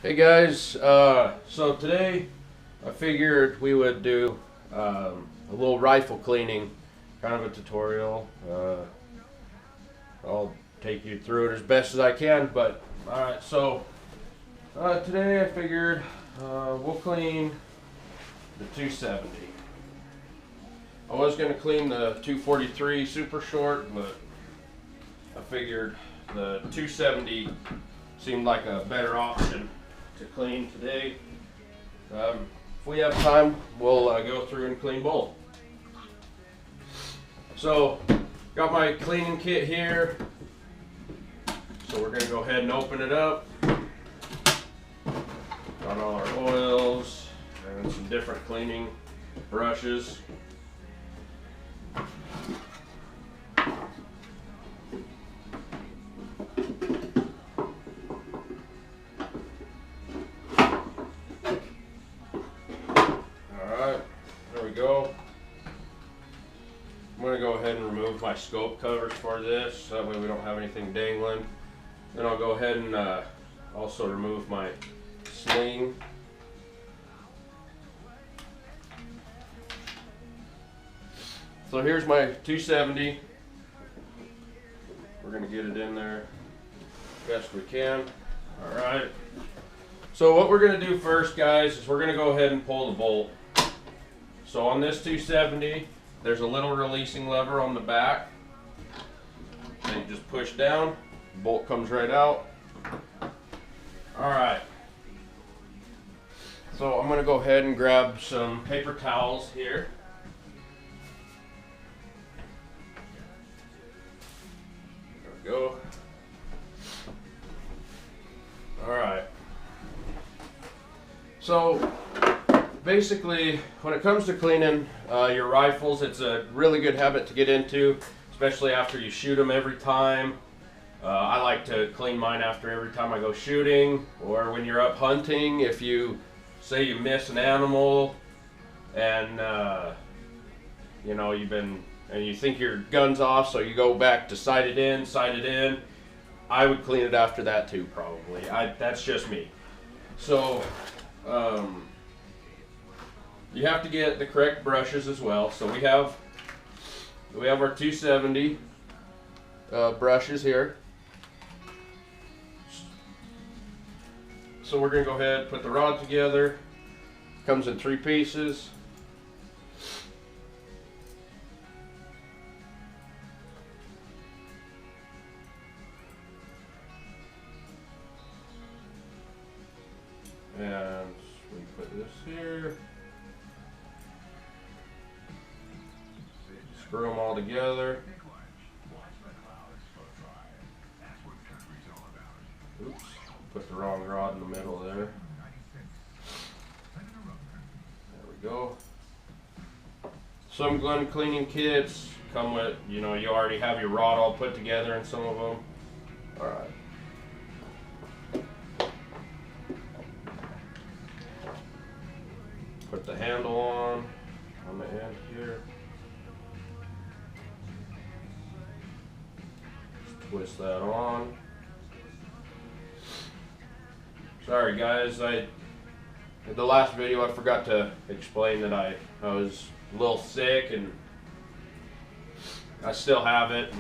Hey guys, so today I figured we would do a little rifle cleaning, kind of a tutorial. I'll take you through it as best as I can, but alright, so today I figured we'll clean the 270. I was going to clean the 243 super short, but I figured the 270 seemed like a better option to clean today. If we have time, we'll go through and clean both. So, got my cleaning kit here. So we're going to go ahead and open it up. Got all our oils and some different cleaning brushes. Go. I'm going to go ahead and remove my scope covers for this, that way we don't have anything dangling. Then I'll go ahead and also remove my sling. So here's my 270. We're going to get it in there best we can. Alright. So what we're going to do first, guys, is we're going to go ahead and pull the bolt. So on this 270, there's a little releasing lever on the back. Then you just push down, bolt comes right out. Alright. So I'm going to go ahead and grab some paper towels here. There we go. Alright. So basically, when it comes to cleaning your rifles, it's a really good habit to get into, especially after you shoot them every time. I like to clean mine after every time I go shooting, or when you're up hunting. If you say you miss an animal and you know you think your gun's off, so you go back to sight it in. I would clean it after that too, probably. That's just me. So you have to get the correct brushes as well. So we have our 270 brushes here. So we're going to go ahead and put the rod together. Comes in 3 pieces. And we put this here. Screw them all together. Oops, put the wrong rod in the middle there. There we go. Some gun cleaning kits come with, you already have your rod all put together in some of them. Alright. Put the handle on the end here. Twist that on. Sorry guys, in the last video I forgot to explain that I was a little sick, and I still have it,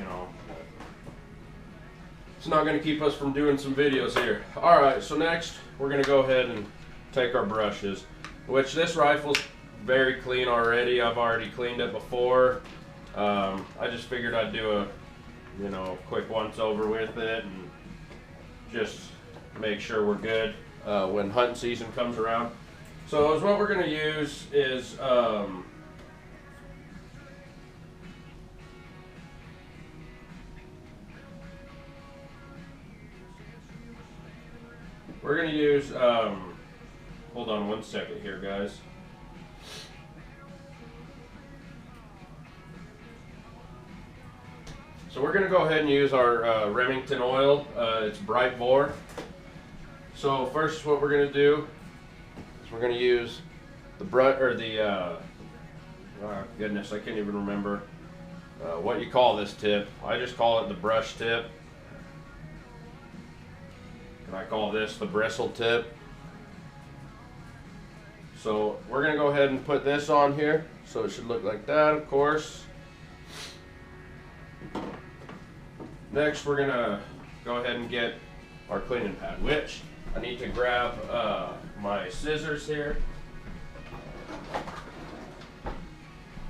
It's not going to keep us from doing some videos here. Alright, so next we're going to go ahead and take our brushes, which this rifle's very clean already. I've already cleaned it before. I just figured I'd do a quick once over with it and just make sure we're good when hunting season comes around. So what we're going to use is hold on one second here, guys. So we're going to go ahead and use our Remington oil. It's Bright Boar. So first, what we're going to do is we're going to use the oh goodness, I can't even remember what you call this tip. I just call it the brush tip. And I call this the bristle tip. So we're gonna go ahead and put this on here. So it should look like that, of course. Next, we're gonna go ahead and get our cleaning pad, which I need to grab my scissors here.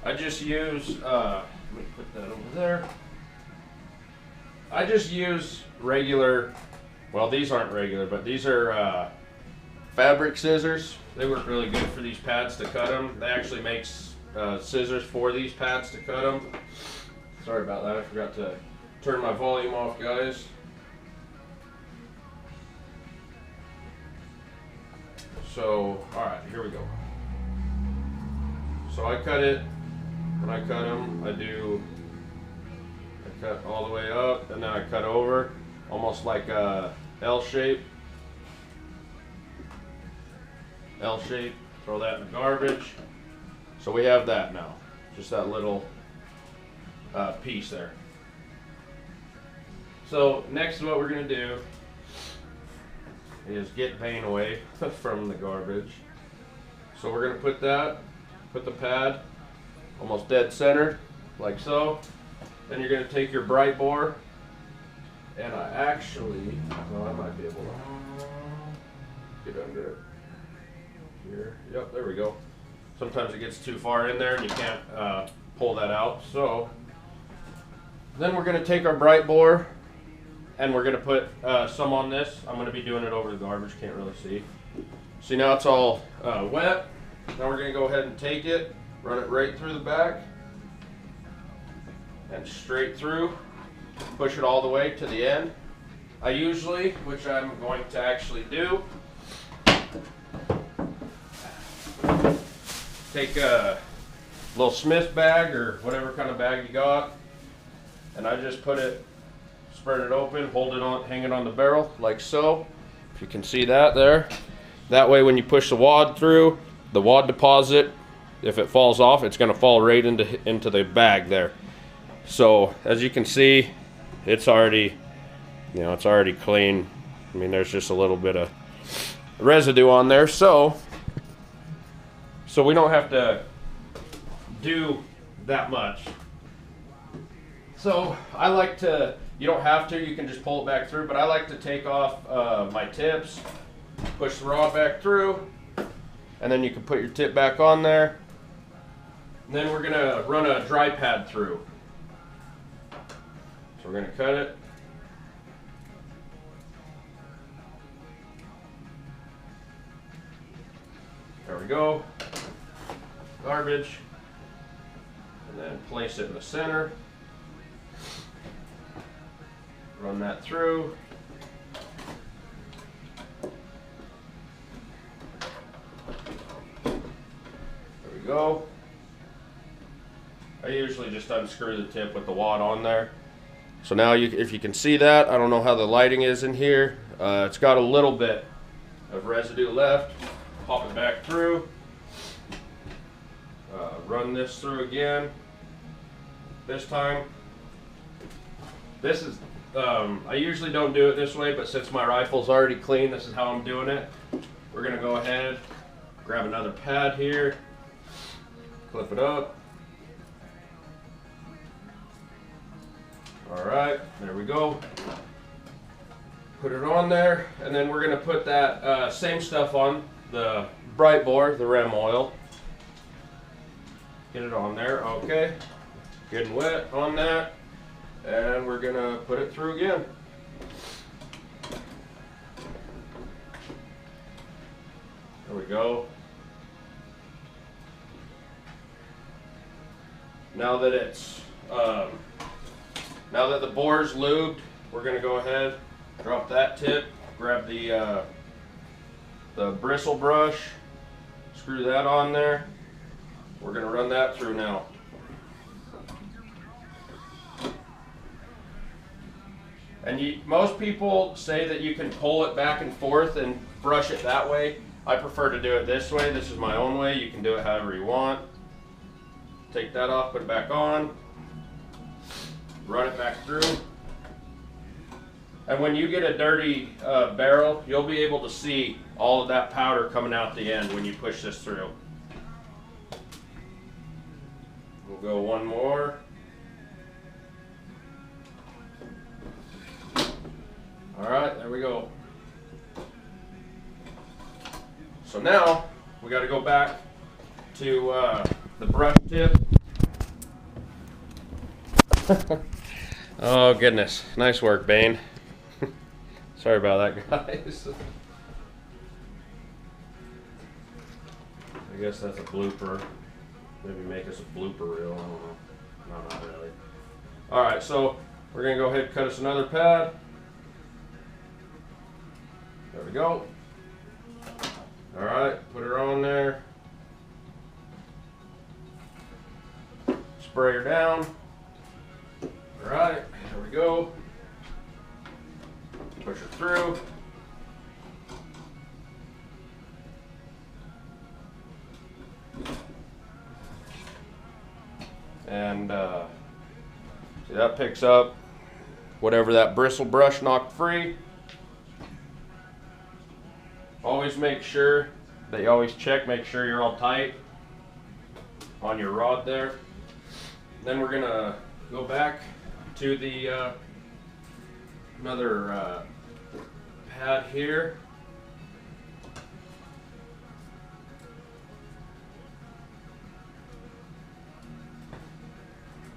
I just use, let me put that over there. I just use regular, well, these aren't regular, but these are fabric scissors. They work really good for these pads to cut them. They actually make scissors for these pads to cut them. Sorry about that, I forgot to turn my volume off, guys. So, alright, here we go. So I cut it, when I cut them, I cut all the way up, and then I cut over, almost like a L shape. L shape, throw that in the garbage. So we have that now, just that little piece there. So next what we're gonna do is get paint away from the garbage. So we're gonna put the pad almost dead center, like so. Then you're gonna take your bright bore, and I actually, well, I might be able to get under it here. Yep, there we go. Sometimes it gets too far in there and you can't pull that out. So then we're gonna take our bright bore and we're gonna put some on this. I'm gonna be doing it over the garbage, can't really see. See, now it's all wet. Now we're gonna go ahead and take it, run it right through the back and straight through, push it all the way to the end. I usually, which I'm going to actually do, take a little Smith bag or whatever kind of bag you got, and I just put it, spread it open, hold it on, hang it on the barrel like so. If you can see that there. That way when you push the wad through, the wad deposit, if it falls off, it's gonna fall right into the bag there. So as you can see, it's already, it's already clean. I mean, there's just a little bit of residue on there. So we don't have to do that much. So I like to, you don't have to, you can just pull it back through, but I like to take off my tips, push the rod back through, and then you can put your tip back on there. And then we're gonna run a dry pad through. So we're gonna cut it. There we go. Garbage. And then place it in the center. Run that through. There we go. I usually just unscrew the tip with the wad on there. So now if you can see that, I don't know how the lighting is in here. It's got a little bit of residue left. Pop it back through. Run this through again. This time, this is, I usually don't do it this way, but since my rifle's already clean, this is how I'm doing it. We're gonna go ahead, grab another pad here, clip it up. All right, there we go. Put it on there, and then we're gonna put that same stuff on the bright bore, the Rem oil. Get it on there, okay. Good and wet on that, and we're gonna put it through again. There we go. Now that it's now that the bore's lubed, we're gonna go ahead, drop that tip, grab the bristle brush, screw that on there. We're gonna run that through now. And most people say that you can pull it back and forth and brush it that way. I prefer to do it this way. This is my own way. You can do it however you want. Take that off, put it back on, run it back through, And when you get a dirty barrel, you'll be able to see all of that powder coming out the end when you push this through. We'll go one more. All right, there we go. So now we got to go back to the brush tip. Oh goodness, nice work, Bane. Sorry about that, guys. I guess that's a blooper. Maybe make us a blooper reel. I don't know. No, not really. All right, so we're gonna go ahead and cut us another pad. There we go. All right, put her on there. Spray her down. All right, there we go. Push her through. And see, that picks up whatever that bristle brush knocked free. Always make sure that you always check, make sure you're all tight on your rod there. Then we're gonna go back to the another pad here.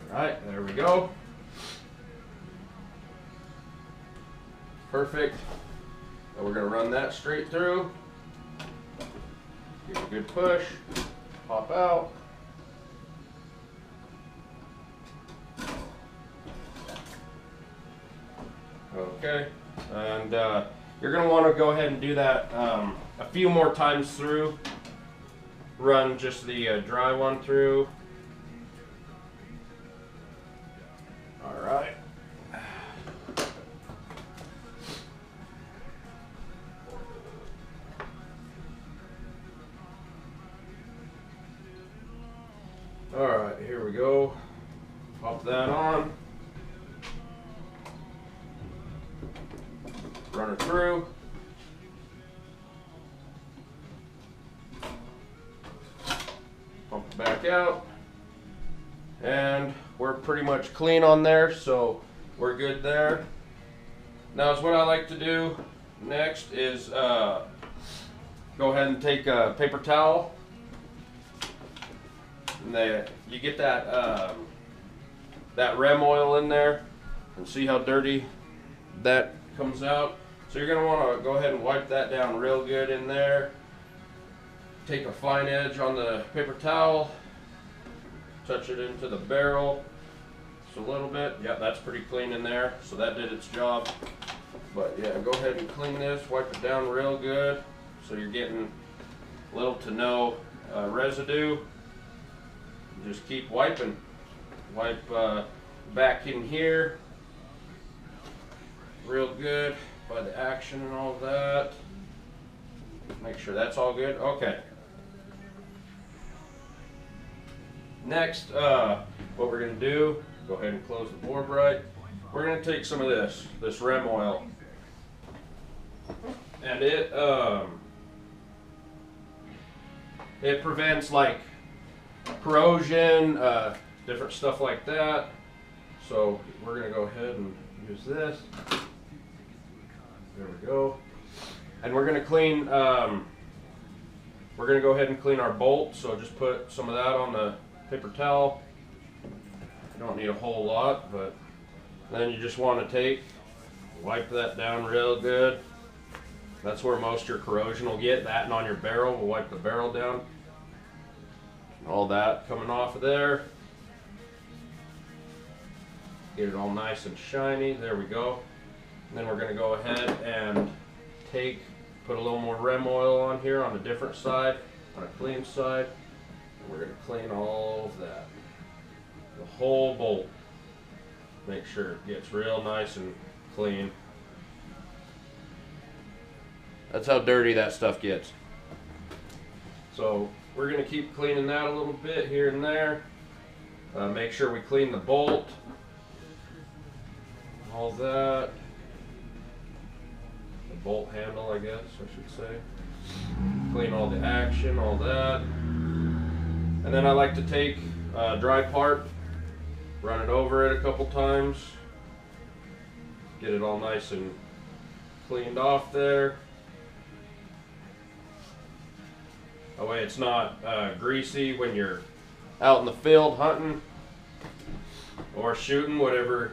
All right, there we go. Perfect. Now we're going to run that straight through. Give it a good push. Pop out. Okay, and you're going to want to go ahead and do that a few more times through. Run just the dry one through. All right. All right, here we go. Pop that on. Run her through. Pump it back out. And we're pretty much clean on there, so we're good there. Now, what I like to do next is go ahead and take a paper towel. And you get that that rem oil in there, and see how dirty that comes out. So you're going to want to go ahead and wipe that down real good in there. Take a fine edge on the paper towel, touch it into the barrel just a little bit. Yeah, that's pretty clean in there, so that did its job. But yeah, go ahead and clean this, wipe it down real good so you're getting little to no residue. Just keep wiping. Wipe back in here real good by the action and all that. Make sure that's all good. Okay. Next, what we're going to do, go ahead and close the bore bright. We're going to take some of this rem oil, and it prevents like corrosion, different stuff like that. So we're going to go ahead and use this. There we go. And we're going to clean, we're going to go ahead and clean our bolt. So just put some of that on the paper towel. You don't need a whole lot, but then you just want to wipe that down real good. That's where most of your corrosion will get. That and on your barrel, we'll wipe the barrel down. All that coming off of there. Get it all nice and shiny. There we go. And then we're going to go ahead and put a little more rem oil on here on a different side, on a clean side. And we're going to clean all of that. The whole bolt. Make sure it gets real nice and clean. That's how dirty that stuff gets. So we're going to keep cleaning that a little bit here and there. Make sure we clean the bolt. All that. bolt handle, I guess I should say. Clean all the action, all that. And then I like to take a dry part, run it over it a couple times, get it all nice and cleaned off there. That way it's not greasy when you're out in the field hunting or shooting, whatever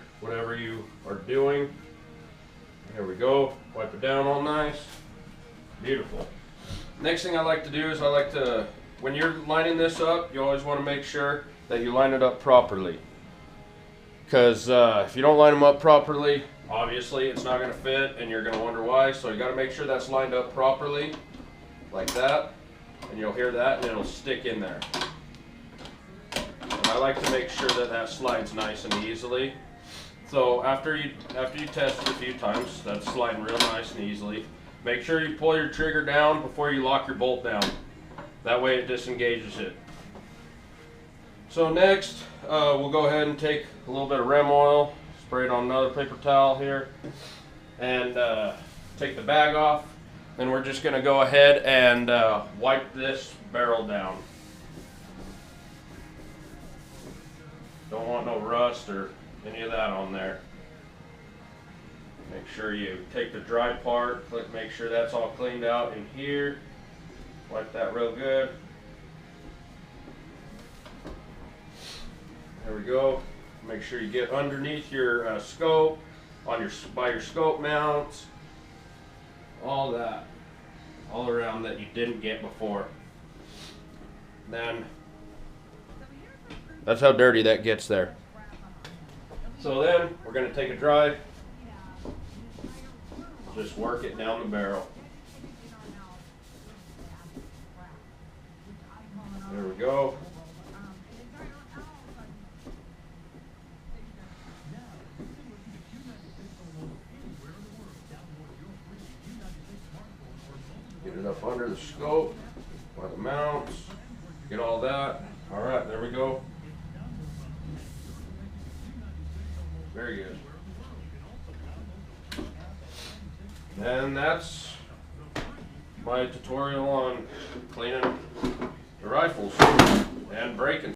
you are doing. There we go. Wipe it down all nice. Beautiful. Next thing I like to do is when you're lining this up, you always want to make sure that you line it up properly. Because if you don't line them up properly, obviously it's not going to fit and you're going to wonder why. So you got to make sure that's lined up properly, like that. And you'll hear that and it'll stick in there. And I like to make sure that that slides nice and easily. So after you test it a few times, that's sliding real nice and easily. Make sure you pull your trigger down before you lock your bolt down. That way it disengages it. So next, we'll go ahead and take a little bit of Rem oil, spray it on another paper towel here, and take the bag off. Then we're just going to go ahead and wipe this barrel down. Don't want no rust or any of that on there. Make sure you take the dry part, make sure that's all cleaned out in here. Wipe that real good. There we go. Make sure you get underneath your scope, by your scope mounts, all that, all around that you didn't get before. Then that's how dirty that gets there. So then we're going to take a drive, just work it down the barrel. There we go. Get it up under the scope, by the mounts, get all that. All right, there we go. Very good. And that's my tutorial on cleaning the rifles and braking.